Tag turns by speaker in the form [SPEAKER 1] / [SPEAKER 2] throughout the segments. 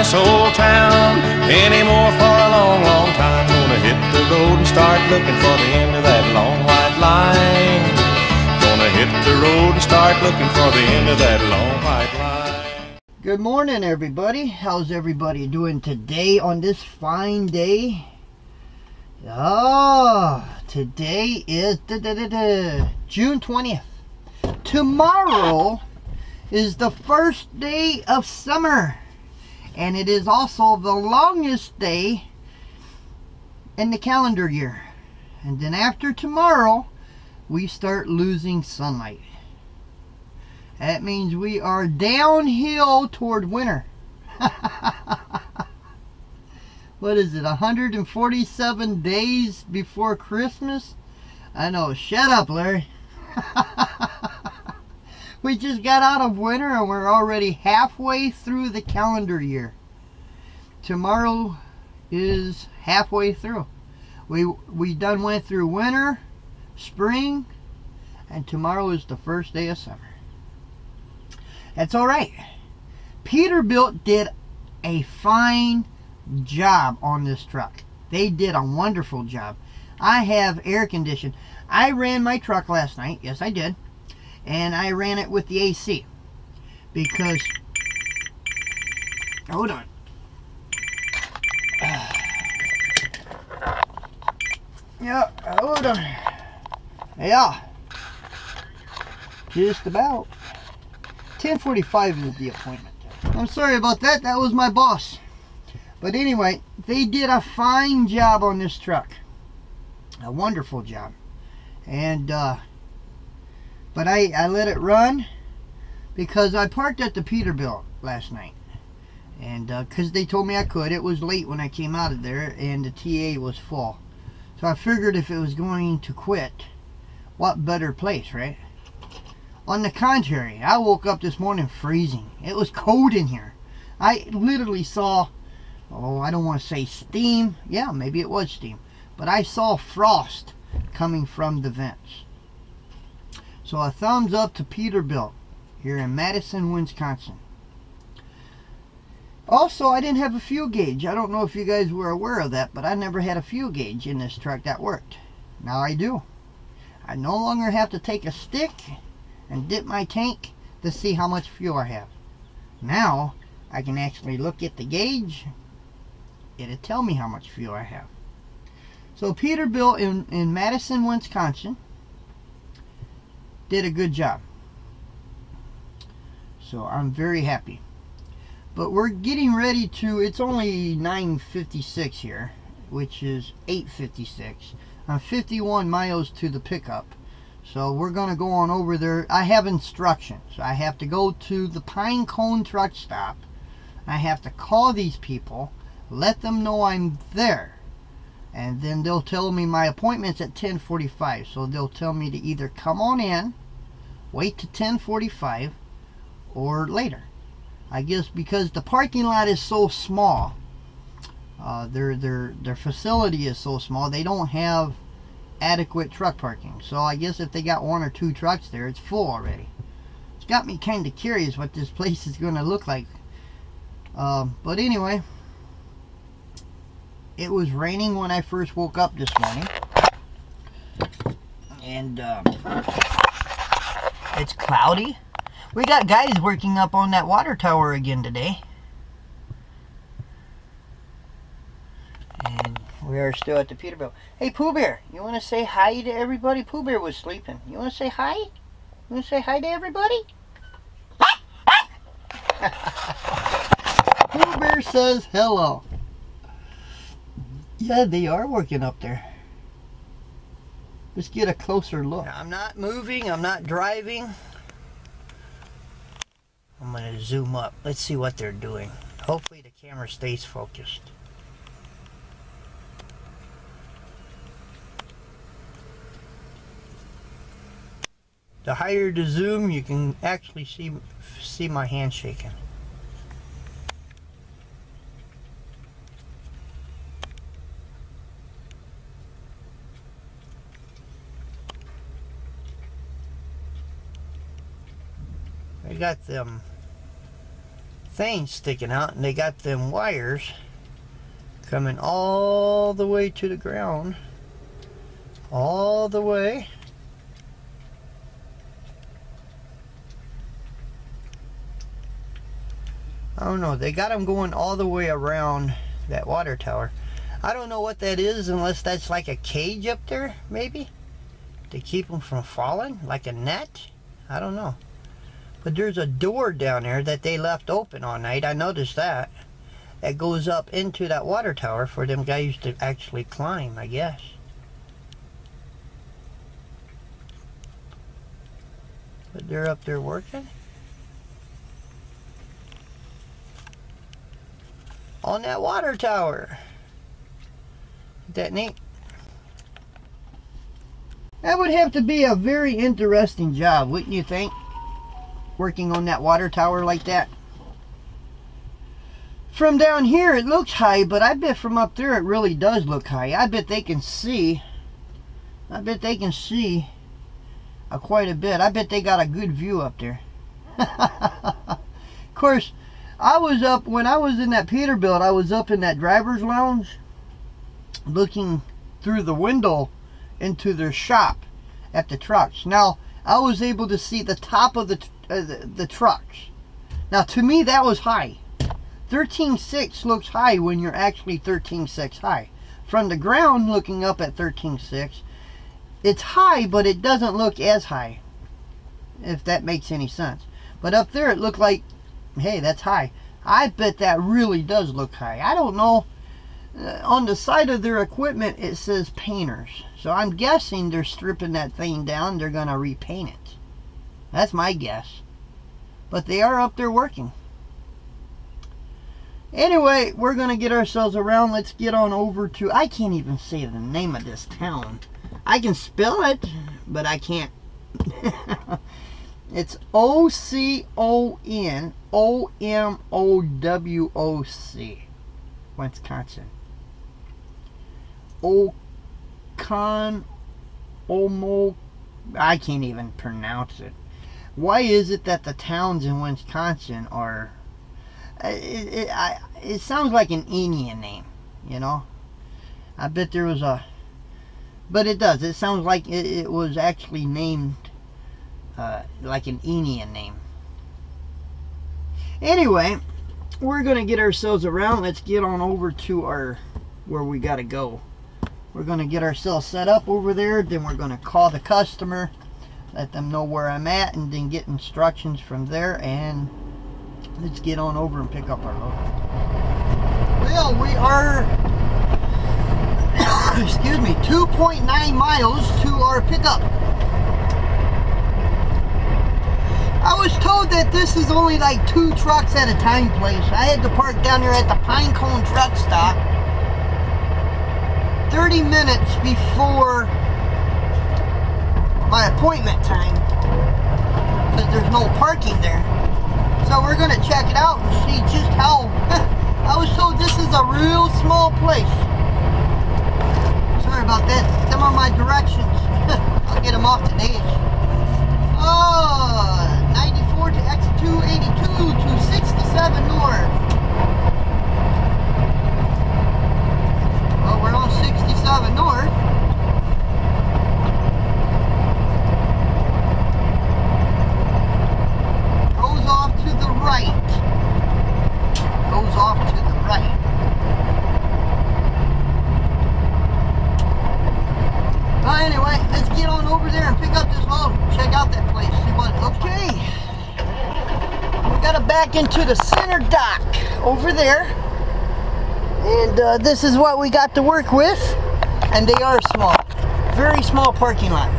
[SPEAKER 1] this old town anymore for a long, long time. Gonna hit the road and start looking for the end of that long white line. Gonna hit the road and start looking for the end of that long white line.
[SPEAKER 2] Good morning, everybody. How's everybody doing today on this fine day? Today is June 20th. Tomorrow is the first day of summer, and it is also the longest day in the calendar year. And then after tomorrow, we start losing sunlight. That means we are downhill toward winter. What is it, 147 days before Christmas? I know, shut up, Larry. We just got out of winter and we're already halfway through the calendar year. Tomorrow is halfway through. We done went through winter, spring, and tomorrow is the first day of summer. That's all right. Peterbilt did a fine job on this truck. They did a wonderful job. I have air conditioning. I ran my truck last night. Yes, I did. And I ran it with the AC. Because, hold on. Yeah, hold on. Yeah. Just about. 10:45 is the appointment. I'm sorry about that. That was my boss. But anyway, they did a fine job on this truck. A wonderful job. And, but I let it run because I parked at the Peterbilt last night. And, because they told me I could. It was late when I came out of there and the TA was full. So I figured if it was going to quit, what better place, right? On the contrary, I woke up this morning freezing. It was cold in here. I literally saw, I don't want to say steam. Yeah, maybe it was steam. But I saw frost coming from the vents. So a thumbs up to Peterbilt here in Madison, Wisconsin. Also, I didn't have a fuel gauge. I don't know if you guys were aware of that, but I never had a fuel gauge in this truck that worked. Now I do. I no longer have to take a stick and dip my tank to see how much fuel I have. Now I can actually look at the gauge. It'll tell me how much fuel I have. So Peterbilt in Madison, Wisconsin did a good job. So I'm very happy. But we're getting ready to, it's only 9:56 here, which is 8:56. I'm 51 miles to the pickup. So we're going to go on over there. I have instructions. I have to go to the Pine Cone truck stop. I have to call these people, let them know I'm there. And then they'll tell me my appointment's at 10:45. So they'll tell me to either come on in, wait to 10:45, or later. I guess because the parking lot is so small, their facility is so small, they don't have adequate truck parking. So I guess if they got one or two trucks there, it's full already. It's got me kind of curious what this place is going to look like. But anyway, it was raining when I first woke up this morning. And it's cloudy. We got guys working up on that water tower again today. And we are still at the Peterbilt. Hey, Pooh Bear, you want to say hi to everybody? Pooh Bear was sleeping. You want to say hi? You want to say hi to everybody? Pooh Bear says hello. Yeah, they are working up there. Let's get a closer look. I'm not moving. I'm not driving. I'm going to zoom up. Let's see what they're doing. Hopefully the camera stays focused. The higher the zoom, you can actually see my hand shaking. I got them things sticking out, and they got them wires coming all the way to the ground, all the way. I don't know, they got them going all the way around that water tower. I don't know what that is, unless that's like a cage up there, maybe, to keep them from falling, like a net. I don't know. But there's a door down there that they left open all night. I noticed that. That goes up into that water tower for them guys to actually climb, I guess. But they're up there working on that water tower. Isn't that neat? That would have to be a very interesting job, wouldn't you think? Working on that water tower like that. From down here it looks high, but I bet from up there it really does look high. I bet they can see. I bet they can see quite a bit. I bet they got a good view up there. Of course, I was up, when I was in that Peterbilt, I was up in that driver's lounge looking through the window into their shop at the trucks. Now, I was able to see the top of the trucks. Now, to me, that was high. 13.6 looks high when you're actually 13.6 high. From the ground, looking up at 13.6, it's high, but it doesn't look as high, if that makes any sense. But up there, it looked like, hey, that's high. I bet that really does look high. I don't know. On the side of their equipment, it says painters. So I'm guessing they're stripping that thing down. They're going to repaint it. That's my guess. But they are up there working. Anyway, we're going to get ourselves around. Let's get on over to, I can't even say the name of this town. I can spell it, but I can't. It's Oconnomwoc, Wisconsin. Oconnomwoc, I can't even pronounce it. Why is it that the towns in Wisconsin are, it sounds like an Indian name, you know? I bet there was a, but it does. It sounds like it was actually named like an Indian name. Anyway, we're going to get ourselves around. Let's get on over to our, where we got to go. We're going to get ourselves set up over there. Then we're going to call the customer, let them know where I'm at, and then get instructions from there. And let's get on over and pick up our load. Well, we are, excuse me, 2.9 miles to our pickup. I was told that this is only like 2 trucks at a time place. I had to park down there at the Pinecone truck stop 30 minutes before my appointment time, because there's no parking there. So we're going to check it out and see just how, I was told this is a real small place. Sorry about that. Them are my directions. I'll get them off today. Oh, 94 to X282 to 67 north. Well, we're on 67 north. Goes off to the right. Goes off to the right. Well, anyway, let's get on over there and pick up this load. Check out that place. See what it looks like. Okay. We got to back into the center dock over there. And this is what we got to work with. And they are small. Very small parking lot.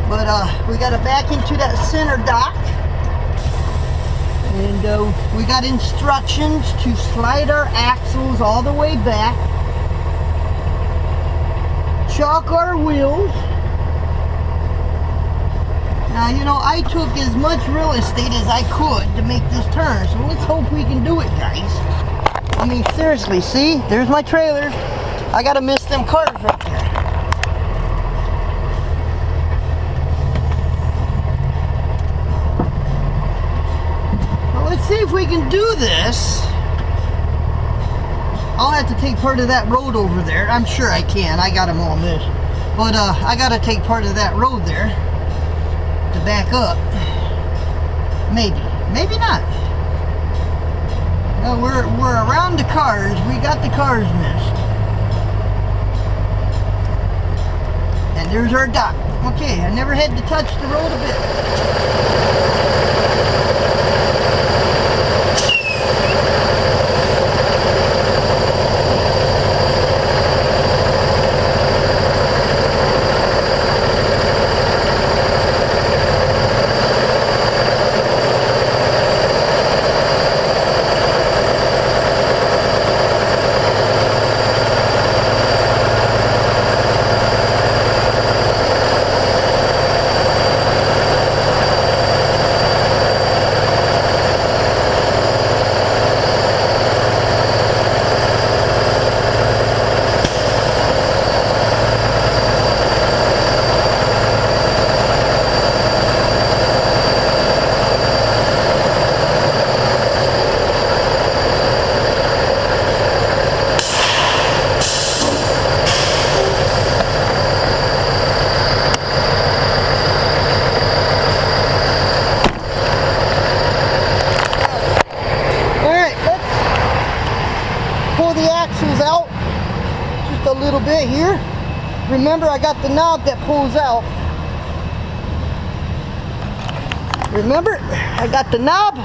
[SPEAKER 2] But we got to back into that center dock. And we got instructions to slide our axles all the way back. Chalk our wheels. Now, you know, I took as much real estate as I could to make this turn, so let's hope we can do it, guys. I mean, seriously, see? There's my trailer. I gotta miss them cars right there. Well, let's see if we can do this. I'll have to take part of that road over there. I'm sure I can. I got them all missed. But I got to take part of that road there to back up. Maybe. Maybe not. No, we're around the cars. We got the cars missed. And there's our dock. Okay, I never had to touch the road a bit. A little bit here. Remember, I got the knob that pulls out. Remember, I got the knob.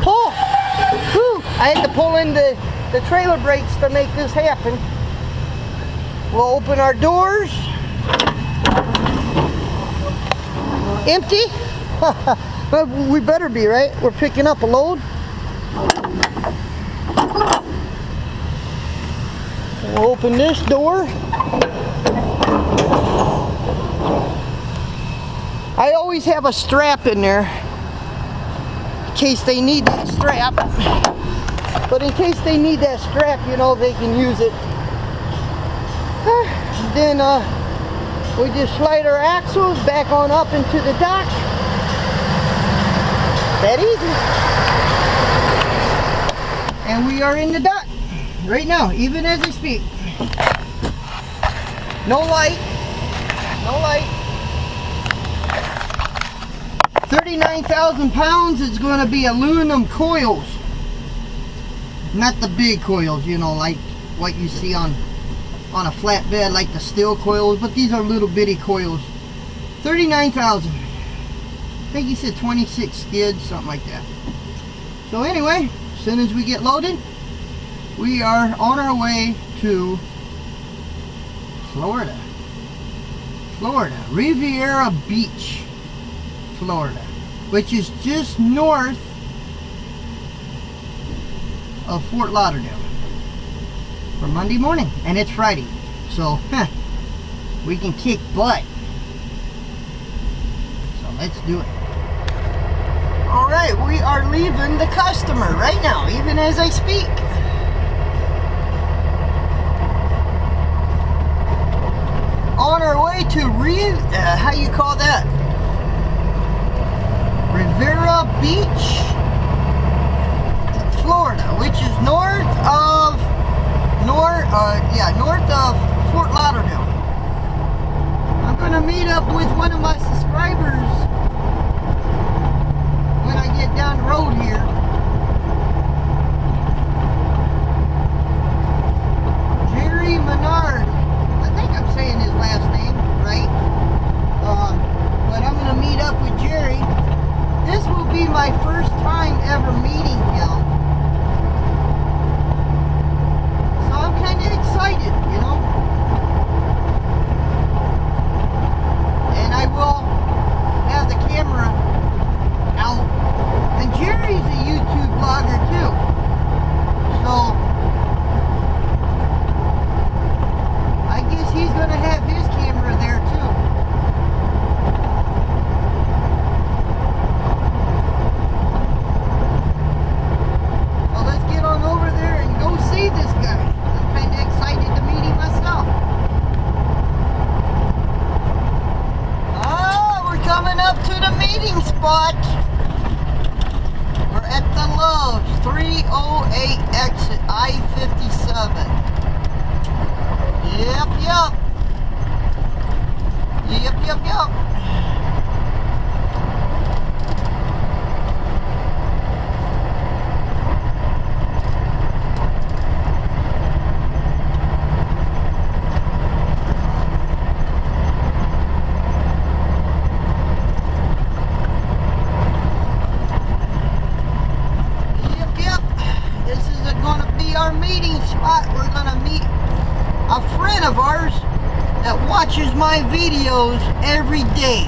[SPEAKER 2] Pull. Whew. I had to pull in the trailer brakes to make this happen. We'll open our doors. Empty. Well, we better be, right? We're picking up a load. We'll open this door. I always have a strap in there in case they need that strap. But in case they need that strap, you know, they can use it. Then we just slide our axles back on up into the dock. That easy. And we are in the dock. Right now, even as I speak. No light. No light. 39,000 pounds. It's going to be aluminum coils. Not the big coils, you know, like what you see on a flatbed, like the steel coils. But these are little bitty coils. 39,000. I think he said 26 skids, something like that. So anyway, as soon as we get loaded, we are on our way to Florida. Riviera Beach, Florida, which is just north of Fort Lauderdale for Monday morning, and it's Friday, so we can kick butt. So let's do it. Alright, we are leaving the customer right now, even as I speak. On our way to how you call that? Riviera Beach, Florida, which is north of Fort Lauderdale. I'm gonna meet up with one of my subscribers when I get down the road here. Jerry Menard. I think I'm saying his last name right. But I'm gonna meet up with Jerry. This will be my first time ever meeting him. So I'm kind of excited, you know. And I will have the camera out. And Jerry's a Loves, 308 exit, I-57. Yep. This is going to be our meeting spot. We're going to meet a friend of ours that watches my videos every day.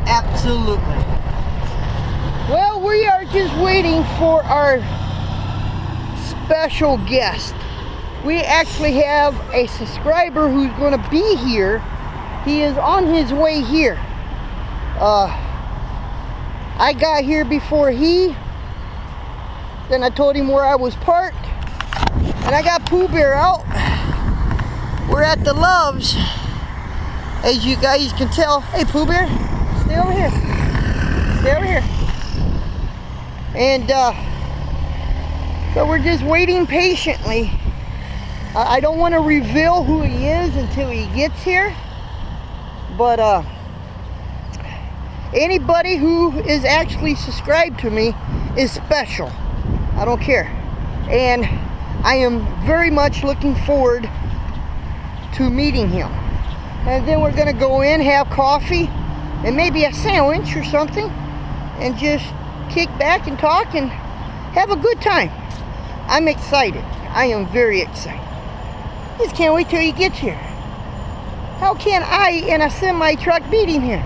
[SPEAKER 2] Absolutely. Well, we are just waiting for our special guest. We actually have a subscriber who's going to be here. He is on his way here. I got here before he. Then I told him where I was parked. And I got Pooh Bear out. We're at the Loves. As you guys can tell. Hey, Pooh Bear, stay over here. Stay over here. And so we're just waiting patiently. I don't want to reveal who he is until he gets here. But anybody who is actually subscribed to me is special. I don't care. And I am very much looking forward to meeting him. And then we're gonna go in, have coffee, and maybe a sandwich or something, and just kick back and talk and have a good time. I'm excited. I am very excited. Just can't wait till he gets here. How can I in a semi truck beat him here?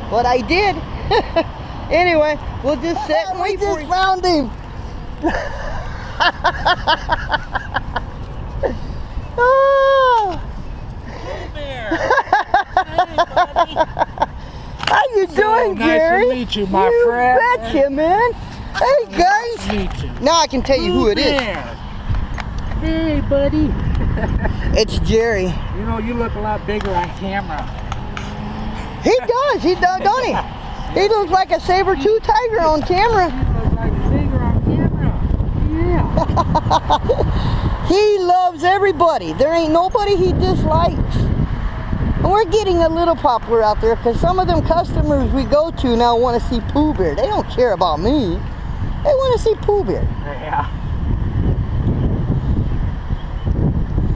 [SPEAKER 2] But I did. Anyway, we'll just sit and wait for him. Found him. Oh.
[SPEAKER 3] Hey there. Hey, buddy.
[SPEAKER 2] How you doing, Jerry?
[SPEAKER 3] Nice to meet you, my friend.
[SPEAKER 2] You betcha, man. Hey, guys.
[SPEAKER 3] Nice to meet you.
[SPEAKER 2] Now I can tell you who it is.
[SPEAKER 3] Hey, buddy.
[SPEAKER 2] It's Jerry.
[SPEAKER 3] You know, you look a lot bigger on camera.
[SPEAKER 2] He does, don't he? He looks like a saber-tooth tiger on camera.
[SPEAKER 3] You look like bigger on camera. Yeah.
[SPEAKER 2] He loves everybody. There ain't nobody he dislikes. And we're getting a little popular out there because some of them customers we go to now want to see Pooh Bear. They don't care about me. They want to see Pooh Bear.
[SPEAKER 3] Yeah.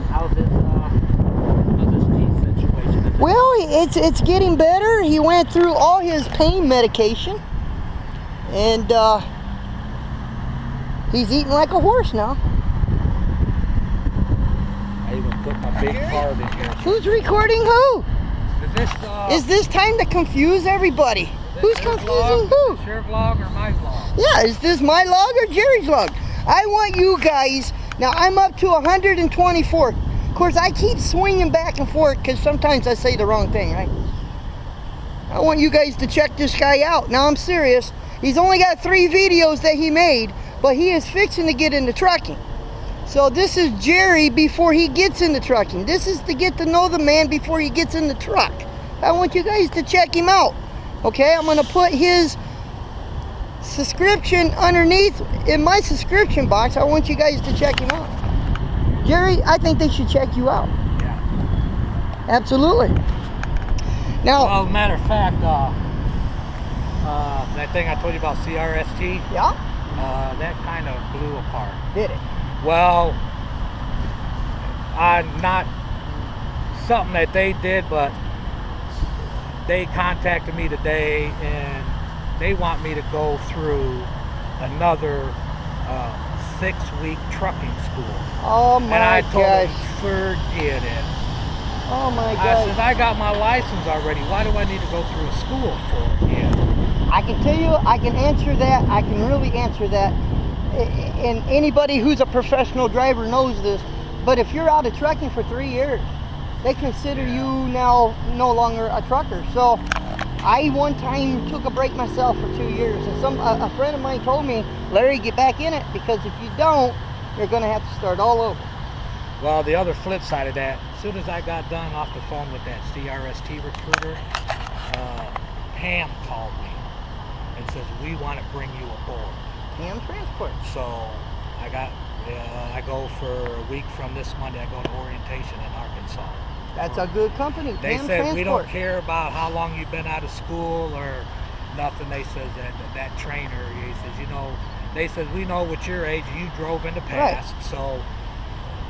[SPEAKER 3] How's this teeth situation?
[SPEAKER 2] Well, it's getting better. He went through all his pain medication. And he's eating like a horse now.
[SPEAKER 3] I even put my big card in here.
[SPEAKER 2] Who's recording who?
[SPEAKER 3] Is
[SPEAKER 2] Is this time to confuse everybody? Who's confusing who?
[SPEAKER 3] Is this your vlog or my vlog?
[SPEAKER 2] Yeah, is this my log or Jerry's log? I want you guys, now I'm up to 124. Of course, I keep swinging back and forth because sometimes I say the wrong thing, right? I want you guys to check this guy out. Now I'm serious. He's only got 3 videos that he made, but he is fixing to get into trucking. So this is Jerry before he gets into trucking. This is to get to know the man before he gets in the truck. I want you guys to check him out. Okay, I'm gonna put his subscription underneath in my subscription box. I want you guys to check him out. Jerry, I think they should check you out.
[SPEAKER 3] Yeah.
[SPEAKER 2] Absolutely. Now,
[SPEAKER 3] Well, matter of fact, that thing I told you about CRST,
[SPEAKER 2] yeah,
[SPEAKER 3] that kind of blew apart.
[SPEAKER 2] did it?
[SPEAKER 3] Well, not something that they did, but they contacted me today and they want me to go through another 6-week trucking school.
[SPEAKER 2] Oh my
[SPEAKER 3] And I told
[SPEAKER 2] gosh.
[SPEAKER 3] them, forget it.
[SPEAKER 2] Oh my
[SPEAKER 3] I
[SPEAKER 2] gosh.
[SPEAKER 3] said, I got my license already. Why do I need to go through a school for it? Yeah.
[SPEAKER 2] I can tell you, I can answer that. I can really answer that. And anybody who's a professional driver knows this. But if you're out of trucking for 3 years, they consider you now no longer a trucker. So I one time took a break myself for 2 years. And a friend of mine told me, Larry, get back in it, because if you don't, you're going to have to start all over.
[SPEAKER 3] Well, the other flip side of that, as soon as I got done off the phone with that CRST recruiter, Pam called me and says, we want to bring you aboard.
[SPEAKER 2] Ham Transport.
[SPEAKER 3] So I go for a week from this Monday. I go to orientation in Arkansas.
[SPEAKER 2] That's a good company.
[SPEAKER 3] They
[SPEAKER 2] Ham
[SPEAKER 3] said
[SPEAKER 2] Transport.
[SPEAKER 3] we don't care about how long you've been out of school or nothing. They said that trainer, he says, you know, they said we know what your age, you drove in the past, so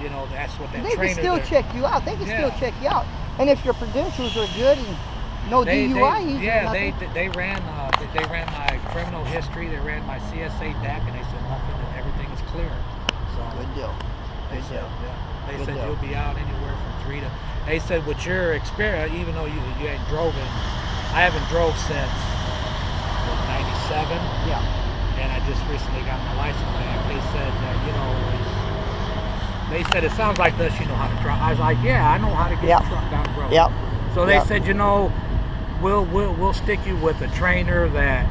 [SPEAKER 3] you know that's what that
[SPEAKER 2] They
[SPEAKER 3] trainer.
[SPEAKER 2] can still check you out. They can still check you out. And if your credentials are good and no DUIs,
[SPEAKER 3] they ran my criminal history. They ran my CSA deck, and they said nothing, and everything is clear. So
[SPEAKER 2] good deal.
[SPEAKER 3] They said, they
[SPEAKER 2] Good
[SPEAKER 3] said
[SPEAKER 2] deal.
[SPEAKER 3] you'll be out anywhere from 3 to. They said with your experience, even though you ain't drove in, I haven't drove since '97.
[SPEAKER 2] Yeah.
[SPEAKER 3] And I just recently got my license back. They said that, you know, they said it sounds like this, you know how to drive. I was like, yeah, I know how to get the truck down the road.
[SPEAKER 2] Yep.
[SPEAKER 3] So they said, you know, we'll stick you with a trainer that,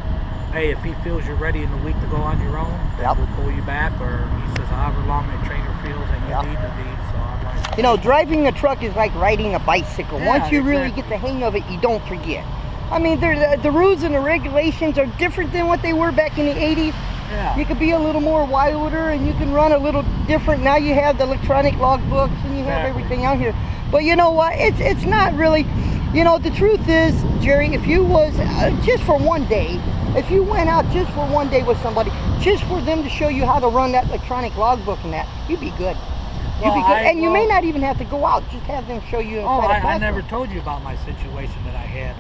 [SPEAKER 3] hey, if he feels you're ready in the week to go on your own, we'll pull you back. Or he says, however long that trainer feels that you need to be. So I'm like,
[SPEAKER 2] you know, driving a truck is like riding a bicycle.
[SPEAKER 3] Yeah,
[SPEAKER 2] Once you really get the hang of it, you don't forget. I mean, the rules and the regulations are different than what they were back in the 80s.
[SPEAKER 3] Yeah.
[SPEAKER 2] You could be a little more wilder and you can run a little different. Now you have the electronic logbooks and you have everything out here. But you know what? It's not really, you know, the truth is, Jerry, if you was just for one day, if you went out just for one day with somebody, just for them to show you how to run that electronic logbook and that, you'd be good. You'd be good. And you may not even have to go out, just have them show you.
[SPEAKER 3] I never told you about my situation that I had.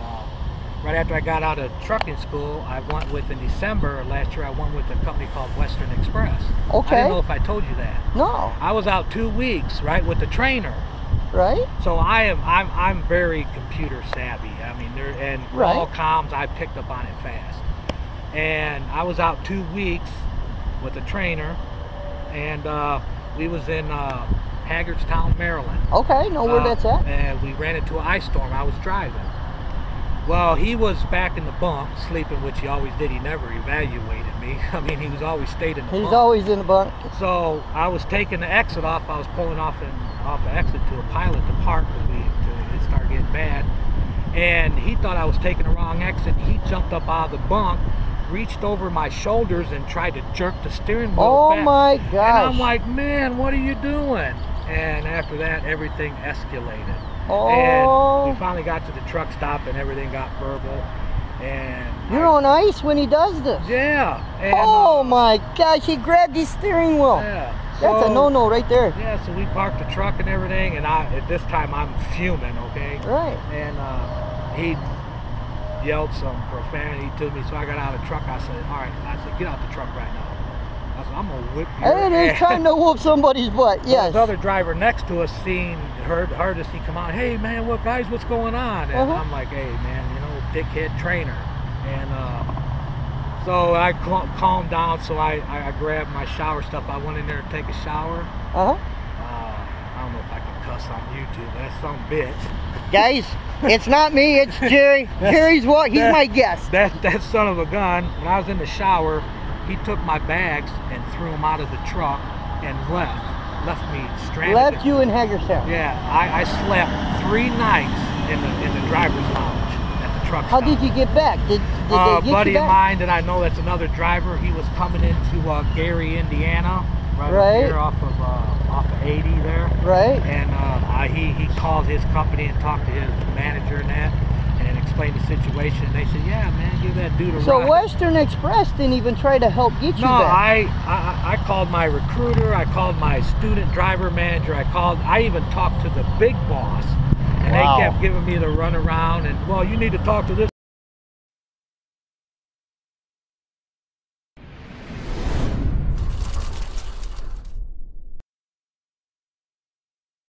[SPEAKER 3] Right after I got out of trucking school, I went with, in December last year, I went with a company called Western Express.
[SPEAKER 2] Okay.
[SPEAKER 3] I didn't know if I told you that.
[SPEAKER 2] No.
[SPEAKER 3] I was out 2 weeks, right, with the trainer.
[SPEAKER 2] Right.
[SPEAKER 3] So I'm very computer savvy. I mean, all comms, I picked up on it fast. And I was out 2 weeks with a trainer, and we was in Hagerstown, Maryland.
[SPEAKER 2] Okay, know where that's at.
[SPEAKER 3] And we ran into an ice storm. I was driving. Well, he was back in the bunk, sleeping, which he always did. He never evaluated me. I mean, he was always stayed in the bunk.
[SPEAKER 2] He's always in the bunk.
[SPEAKER 3] So I was taking the exit off. I was pulling off the exit to a pilot to park because it started getting bad. And he thought I was taking the wrong exit. He jumped up out of the bunk, reached over my shoulders, and tried to jerk the steering wheel back.
[SPEAKER 2] Oh my gosh.
[SPEAKER 3] And I'm like, man, what are you doing? And after that, everything escalated.
[SPEAKER 2] Oh.
[SPEAKER 3] And we finally got to the truck stop and everything got verbal. And
[SPEAKER 2] you're on ice when he does this.
[SPEAKER 3] Yeah. And,
[SPEAKER 2] oh my gosh, he grabbed his steering wheel.
[SPEAKER 3] Yeah.
[SPEAKER 2] That's a no-no right there.
[SPEAKER 3] Yeah, so we parked the truck and everything, and at this time I'm fuming, okay?
[SPEAKER 2] Right.
[SPEAKER 3] And he yelled some profanity to me, so I got out of the truck. I said, all right, I said, get out the truck right now. I said, I'm gonna whip you.
[SPEAKER 2] And it is time to whoop somebody's butt, yes.
[SPEAKER 3] The other driver next to us heard us, he come out, hey man, what's going on? And I'm like, hey man, you know, dickhead trainer. And so I calmed down, so I grabbed my shower stuff. I went in there to take a shower. I don't know if I can cuss on YouTube. That's some bitch.
[SPEAKER 2] Guys, it's not me, it's Jerry. Jerry's what? He's my guest.
[SPEAKER 3] That son of a gun, when I was in the shower, he took my bags and threw them out of the truck and left me stranded.
[SPEAKER 2] Left you in Hagerstown.
[SPEAKER 3] Yeah, I slept 3 nights in the driver's lounge at the truck stop.
[SPEAKER 2] How did you get back? Did they
[SPEAKER 3] A
[SPEAKER 2] get
[SPEAKER 3] buddy
[SPEAKER 2] you
[SPEAKER 3] of
[SPEAKER 2] back?
[SPEAKER 3] mine that I know that's another driver, he was coming into Gary, Indiana, right up here off of 80 there.
[SPEAKER 2] Right.
[SPEAKER 3] And he called his company and talked to his manager and that, and explained the situation. They said, yeah, man, give that dude a ride.
[SPEAKER 2] So Western Express didn't even try to help get you
[SPEAKER 3] No,
[SPEAKER 2] back?
[SPEAKER 3] I called my recruiter, I called my student driver manager, I even talked to the big boss, and they kept giving me the runaround, and, well, you need to talk to this